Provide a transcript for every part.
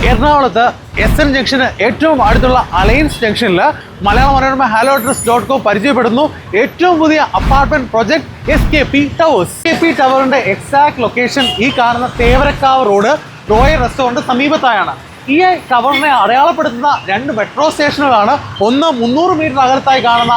എറണാകുളത്ത് SN junction ഏറ്റവും അടുത്തുള്ള അലയൻസ് ജംഗ്ഷനിൽ മലയാള മനോരമ HelloAddress.com പരിചയപ്പെടുന്നു ഏറ്റവും പുതിയ apartment project SKP towers. SKP ടവറിന്റെ എക്സാക്ട് ലൊക്കേഷൻ ഈ കാണുന്ന തേവരക്കാവ് റോഡ് റോയൽ റെസ്റ്റോറന്റ് സമീപത്തായാണ്. ഈ ടവറിനെ അടയാളപ്പെടുത്തുന്ന രണ്ട് മെട്രോ സ്റ്റേഷനുകളാണ്. ഒന്ന് 300 മീറ്റർ അകലത്തായി കാണുന്ന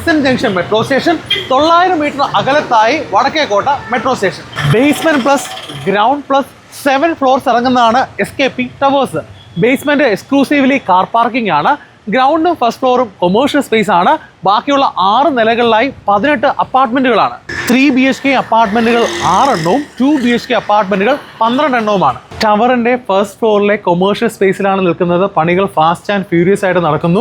SN junction metro station, 900 metre അകലത്തായി വടക്കേക്കോട്ട metro station. Basement plus ground plus 7 floors ഇറങ്ങുന്നതാണ് SKP towers. Basement exclusively car parking ആണ്. ഗ്രൗണ്ടും ഫസ്റ്റ് ഫ്ലോറും കൊമേഴ്ഷ്യൽ സ്പേസ് ആണ്. ബാക്കിയുള്ള 6 നിലകളിലായി 18 അപ്പാർട്ട്മെന്റുകളാണ്. 3 BHK അപ്പാർട്ട്മെന്റുകൾ 6 എണ്ണവും 2 BHK അപ്പാർട്ട്മെന്റുകൾ 12 എണ്ണവുമാണ്. ടവറിന്റെ ഫസ്റ്റ് ഫ്ലോറിലെ കൊമേഴ്ഷ്യൽ സ്പേസിലാണ് നിൽക്കുന്നത്. പണികൾ ഫാസ്റ്റ് ആൻഡ് ഫ്യൂരിയസ് ആയിട്ട് നടക്കുന്നു.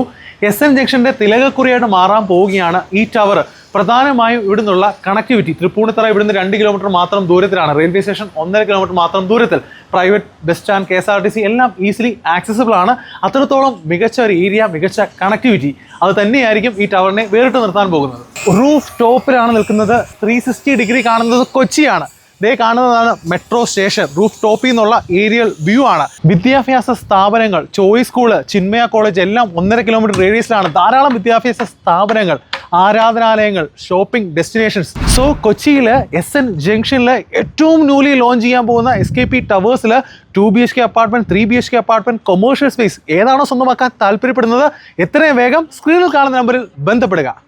SN ജംഗ്ഷന്റെ തിലകക്കുറിയായിട്ട് മാറാൻ പോവുകയാണ് ഈ ടവർ. പ്രധാനമായും ഇവിടുന്നുള്ള കണക്ടിവിറ്റി തൃപ്പൂണിത്തറ ഇവിടുന്ന് 2 കിലോമീറ്റർ മാത്രം ദൂരത്തിലാണ്. റെയിൽവേ സ്റ്റേഷൻ 1.5 കിലോമീറ്റർ മാത്രം ദൂരത്തിൽ. പ്രൈവറ്റ് ബസ് സ്റ്റാൻഡ്, KSRTC എല്ലാം ഈസിലി ആക്സസിബിൾ ആണ്. അത്രത്തോളം മികച്ച ഒരു ഏരിയ, മികച്ച കണക്ടിവിറ്റി അത് തന്നെയായിരിക്കും ഈ ടവറിനെ വേറിട്ട് നിർത്താൻ പോകുന്നത്. റൂഫ് ടോപ്പിലാണ് നിൽക്കുന്നത്. 360 ഡിഗ്രി കാണുന്നത് കൊച്ചിയാണ്. ദേ കാണുന്നതാണ് മെട്രോ സ്റ്റേഷൻ. റൂഫ് ടോപ്പിൽ നിന്നുള്ള ഏരിയൽ വ്യൂ ആണ്. വിദ്യാഭ്യാസ സ്ഥാപനങ്ങൾ, ചോയ്സ് സ്കൂള്, ചിന്മയ കോളേജ് എല്ലാം 1.5 കിലോമീറ്റർ റേഡിയസിലാണ്. ധാരാളം വിദ്യാഭ്യാസ സ്ഥാപനങ്ങൾ, ആരാധനാലയങ്ങൾ, ഷോപ്പിംഗ് ഡെസ്റ്റിനേഷൻസ്. സോ കൊച്ചിയിൽ SN ജംഗ്ഷനിൽ ഏറ്റവും ന്യൂലി ലോഞ്ച് ചെയ്യാൻ പോകുന്ന SKP ടവേഴ്സിൽ 2 BHK apartment, 3 BHK apartment, commercial space ഏതാണോ സ്വന്തമാക്കാൻ താല്പര്യപ്പെടുന്നത് എത്രയും വേഗം സ്ക്രീനിൽ കാണുന്ന നമ്പറിൽ ബന്ധപ്പെടുക.